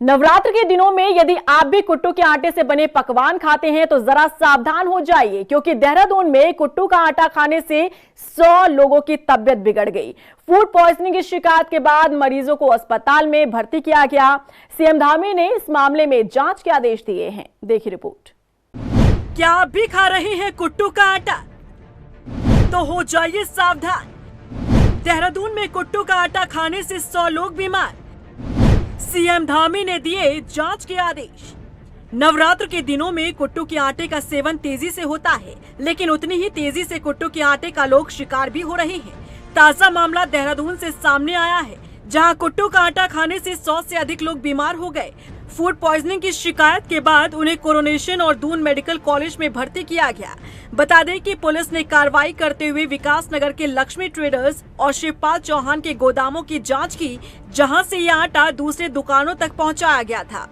नवरात्र के दिनों में यदि आप भी कुट्टू के आटे से बने पकवान खाते हैं तो जरा सावधान हो जाइए, क्योंकि देहरादून में कुट्टू का आटा खाने से 100 लोगों की तबीयत बिगड़ गई। फूड पॉइजनिंग की शिकायत के बाद मरीजों को अस्पताल में भर्ती किया गया। सीएम धामी ने इस मामले में जांच के आदेश दिए हैं। देखिए रिपोर्ट। क्या आप भी खा रहे हैं कुट्टू का आटा? तो हो जाइए सावधान। देहरादून में कुट्टू का आटा खाने से 100 लोग बीमार। सीएम धामी ने दिए जांच के आदेश। नवरात्र के दिनों में कुट्टू के आटे का सेवन तेजी से होता है, लेकिन उतनी ही तेजी से कुट्टू के आटे का लोग शिकार भी हो रहे हैं। ताजा मामला देहरादून से सामने आया है, जहां कुट्टू का आटा खाने से 100 से अधिक लोग बीमार हो गए। फूड पॉइजनिंग की शिकायत के बाद उन्हें कोरोनेशन और दून मेडिकल कॉलेज में भर्ती किया गया। बता दें कि पुलिस ने कार्रवाई करते हुए विकास नगर के लक्ष्मी ट्रेडर्स और शिवपाल चौहान के गोदामों की जांच की, जहां से यह आटा दूसरे दुकानों तक पहुंचाया गया था।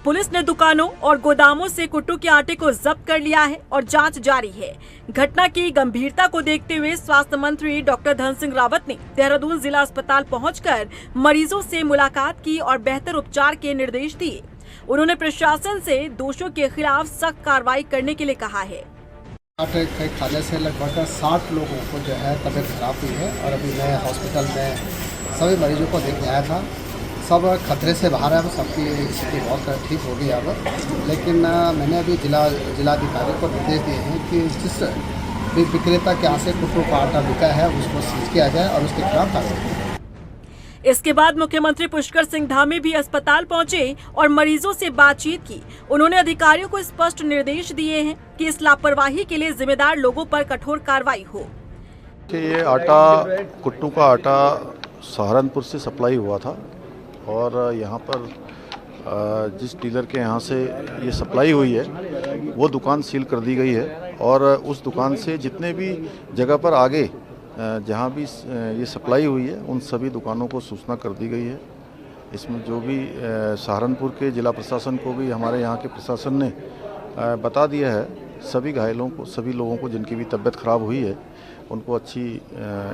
पुलिस ने दुकानों और गोदामों से कुट्टू के आटे को जब्त कर लिया है और जांच जारी है। घटना की गंभीरता को देखते हुए स्वास्थ्य मंत्री डॉक्टर धन सिंह रावत ने देहरादून जिला अस्पताल पहुंचकर मरीजों से मुलाकात की और बेहतर उपचार के निर्देश दिए। उन्होंने प्रशासन से दोषियों के खिलाफ सख्त कार्रवाई करने के लिए कहा है। आटे के खाने से लगभग 60 लोगों को जो है तबीयत खराब हुई है और अभी मैं हॉस्पिटल में सभी मरीजों को देखने आया था। सब खतरे से बाहर है, सबकी स्थिति बहुत ठीक हो गई अब। लेकिन मैंने अभी जिलाधिकारी को निर्देश दिए हैं कि जिस विक्रेता के यहाँ से कुट्टू का आटा बिका है उसको सीज किया जाए और उसके खिलाफ कार्रवाई। इसके बाद मुख्यमंत्री पुष्कर सिंह धामी भी अस्पताल पहुंचे और मरीजों से बातचीत की। उन्होंने अधिकारियों को स्पष्ट निर्देश दिए हैं कि इस लापरवाही के लिए जिम्मेदार लोगों पर कठोर कार्रवाई हो। ये आटा, कुट्टू का आटा सहारनपुर से सप्लाई हुआ था और यहाँ पर जिस डीलर के यहाँ से ये सप्लाई हुई है वो दुकान सील कर दी गई है और उस दुकान से जितने भी जगह पर आगे जहाँ भी ये सप्लाई हुई है उन सभी दुकानों को सूचना कर दी गई है। इसमें जो भी सहारनपुर के जिला प्रशासन को भी हमारे यहाँ के प्रशासन ने बता दिया है। सभी घायलों को, सभी लोगों को जिनकी भी तबीयत ख़राब हुई है उनको अच्छी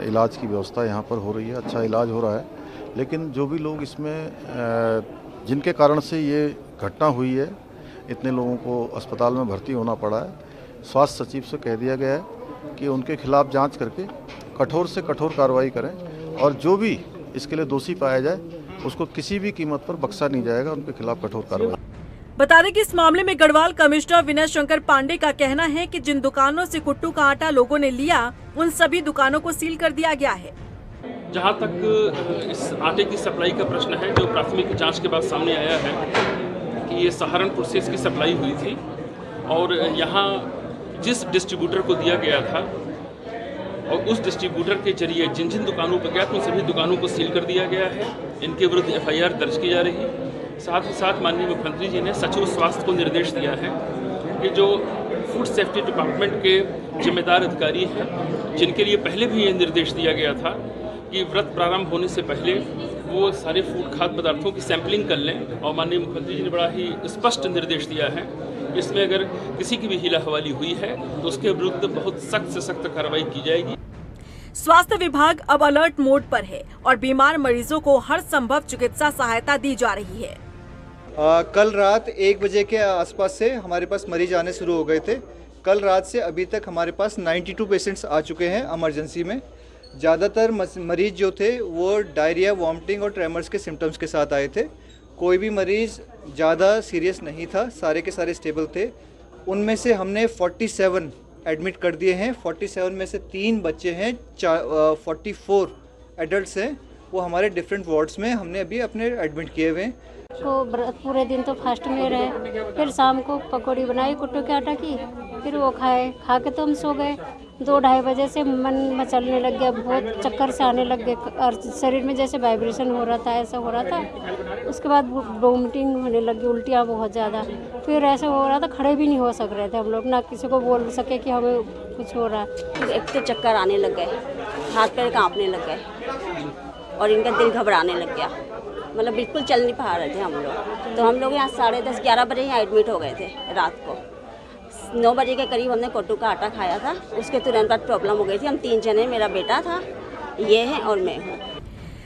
इलाज की व्यवस्था यहाँ पर हो रही है, अच्छा इलाज हो रहा है। लेकिन जो भी लोग इसमें जिनके कारण से ये घटना हुई है, इतने लोगों को अस्पताल में भर्ती होना पड़ा है, स्वास्थ्य सचिव से कह दिया गया है कि उनके खिलाफ जांच करके कठोर से कठोर कार्रवाई करें और जो भी इसके लिए दोषी पाया जाए उसको किसी भी कीमत पर बख्शा नहीं जाएगा, उनके खिलाफ कठोर कार्रवाई। बता दें कि इस मामले में गढ़वाल कमिश्नर विनय शंकर पांडे का कहना है कि जिन दुकानों से कुट्टू का आटा लोगों ने लिया उन सभी दुकानों को सील कर दिया गया है। जहाँ तक इस आटे की सप्लाई का प्रश्न है, जो प्राथमिक जांच के बाद सामने आया है कि ये सहारनपुर से इसकी सप्लाई हुई थी और यहाँ जिस डिस्ट्रीब्यूटर को दिया गया था और उस डिस्ट्रीब्यूटर के जरिए जिन जिन दुकानों पर गया था उन सभी दुकानों को सील कर दिया गया है। इनके विरुद्ध FIR दर्ज की जा रही है। साथ ही साथ माननीय मुख्यमंत्री जी ने सचिव स्वास्थ्य को निर्देश दिया है कि जो फूड सेफ्टी डिपार्टमेंट के जिम्मेदार अधिकारी हैं, जिनके लिए पहले भी ये निर्देश दिया गया था कि व्रत प्रारंभ होने से पहले वो सारे फूड खाद्य पदार्थों की सैंपलिंग कर लें, और माननीय मुख्यमंत्री जी ने बड़ा ही स्पष्ट निर्देश दिया है इसमें अगर किसी की भी हीला हवाली हुई है तो उसके विरुद्ध बहुत सख्त से सख्त कार्रवाई की जाएगी। स्वास्थ्य विभाग अब अलर्ट मोड पर है और बीमार मरीजों को हर संभव चिकित्सा सहायता दी जा रही है। कल रात 1 बजे के आसपास से हमारे पास मरीज आने शुरू हो गए थे। कल रात से अभी तक हमारे पास 92 पेशेंट्स आ चुके हैं इमरजेंसी में। ज़्यादातर मरीज जो थे वो डायरिया, वॉमिटिंग और ट्रेमर्स के सिम्टम्स के साथ आए थे। कोई भी मरीज़ ज़्यादा सीरियस नहीं था, सारे के सारे स्टेबल थे। उनमें से हमने 47 एडमिट कर दिए हैं। 47 में से 3 बच्चे हैं, 44 एडल्ट्स हैं, वो हमारे डिफरेंट वार्ड्स में हमने अभी अपने एडमिट किए हुए हैं। तो पूरे दिन तो फास्ट में रहे, फिर शाम को पकौड़ी बनाई कुट्टू के आटा की, फिर वो खा के तो हम सो गए। 2-2:30 बजे से मन मचलने लग गया, बहुत चक्कर से आने लग गए और शरीर में जैसे वाइब्रेशन हो रहा था, ऐसा हो रहा था। उसके बाद वोमिटिंग होने लगी, उल्टियाँ बहुत ज़्यादा। फिर ऐसा हो रहा था, खड़े भी नहीं हो सक रहे थे हम लोग, ना किसी को बोल सके कि हमें कुछ हो रहा है। एक तो चक्कर आने लग गए, हाथ पैर काँपने लग गए और इनका दिल घबराने लग गया, मतलब बिल्कुल चल नहीं पा रहे थे हम लोग। तो हम लोग यहाँ 10:30-11 बजे यहाँ एडमिट हो गए थे। रात को 9 बजे के करीब हमने कुट्टू का आटा खाया था, उसके तुरंत बाद प्रॉब्लम हो गई थी। हम 3 जने, मेरा बेटा था, ये है और मैं हूँ।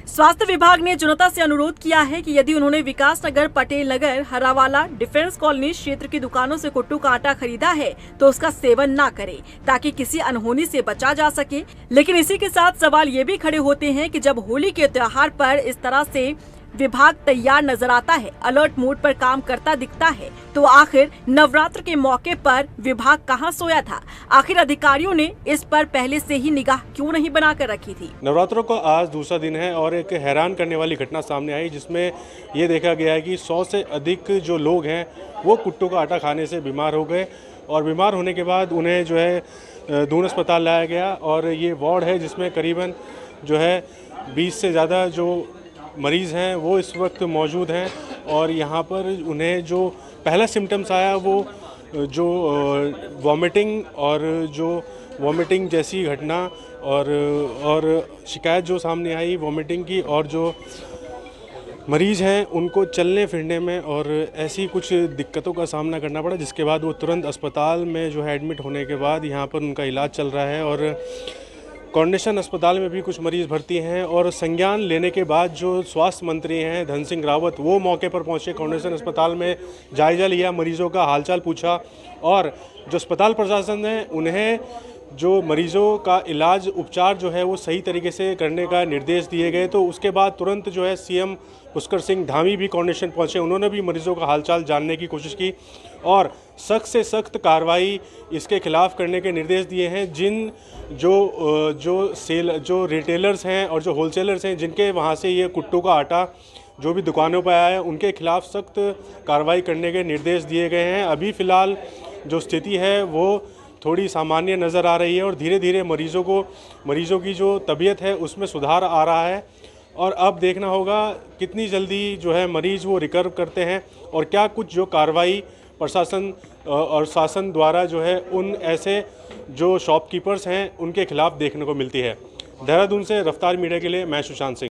स्वास्थ्य विभाग ने जनता से अनुरोध किया है कि यदि उन्होंने विकास नगर, पटेल नगर, हरावाला, डिफेंस कॉलोनी क्षेत्र की दुकानों से कुट्टू का आटा खरीदा है तो उसका सेवन ना करें ताकि किसी अनहोनी से बचा जा सके। लेकिन इसी के साथ सवाल ये भी खड़े होते हैं कि जब होली के त्योहार पर इस तरह से विभाग तैयार नजर आता है, अलर्ट मोड पर काम करता दिखता है, तो आखिर नवरात्र के मौके पर विभाग कहां सोया था? आखिर अधिकारियों ने इस पर पहले से ही निगाह क्यों नहीं बनाकर रखी थी? नवरात्रों का आज दूसरा दिन है और एक हैरान करने वाली घटना सामने आई, जिसमें ये देखा गया है कि 100 से अधिक जो लोग हैं वो कुट्टू का आटा खाने से बीमार हो गए और बीमार होने के बाद उन्हें जो है दून अस्पताल लाया गया। और ये वार्ड है जिसमें करीबन जो है 20 से ज़्यादा जो मरीज़ हैं वो इस वक्त मौजूद हैं। और यहाँ पर उन्हें जो पहला सिम्टम्स आया वो जो वॉमिटिंग और जो वॉमिटिंग जैसी घटना और शिकायत जो सामने आई वॉमिटिंग की, और जो मरीज़ हैं उनको चलने फिरने में और ऐसी कुछ दिक्कतों का सामना करना पड़ा, जिसके बाद वो तुरंत अस्पताल में जो है एडमिट होने के बाद यहाँ पर उनका इलाज चल रहा है। और कोऑर्डिनेशन अस्पताल में भी कुछ मरीज़ भर्ती हैं। और संज्ञान लेने के बाद जो स्वास्थ्य मंत्री हैं धन सिंह रावत, वो मौके पर पहुंचे, कोऑर्डिनेशन अस्पताल में जायज़ा लिया, मरीज़ों का हालचाल पूछा और जो अस्पताल प्रशासन है उन्हें जो मरीज़ों का इलाज उपचार जो है वो सही तरीके से करने का निर्देश दिए गए। तो उसके बाद तुरंत जो है सीएम पुष्कर सिंह धामी भी कोऑर्डिनेशन पहुंचे, उन्होंने भी मरीज़ों का हालचाल जानने की कोशिश की और सख्त से सख्त कार्रवाई इसके खिलाफ़ करने के निर्देश दिए हैं। जिन जो रिटेलर्स हैं और जो होलसेलर्स हैं जिनके वहाँ से ये कुट्टू का आटा जो भी दुकानों पर आया है उनके खिलाफ़ सख्त कार्रवाई करने के निर्देश दिए गए हैं। अभी फ़िलहाल जो स्थिति है वो थोड़ी सामान्य नज़र आ रही है और धीरे धीरे मरीज़ों की जो तबीयत है उसमें सुधार आ रहा है। और अब देखना होगा कितनी जल्दी जो है मरीज़ वो रिकवर करते हैं और क्या कुछ जो कार्रवाई प्रशासन और शासन द्वारा जो है उन ऐसे जो शॉपकीपर्स हैं उनके खिलाफ़ देखने को मिलती है। देहरादून से रफ्तार मीडिया के लिए मैं सुशांत सिंह।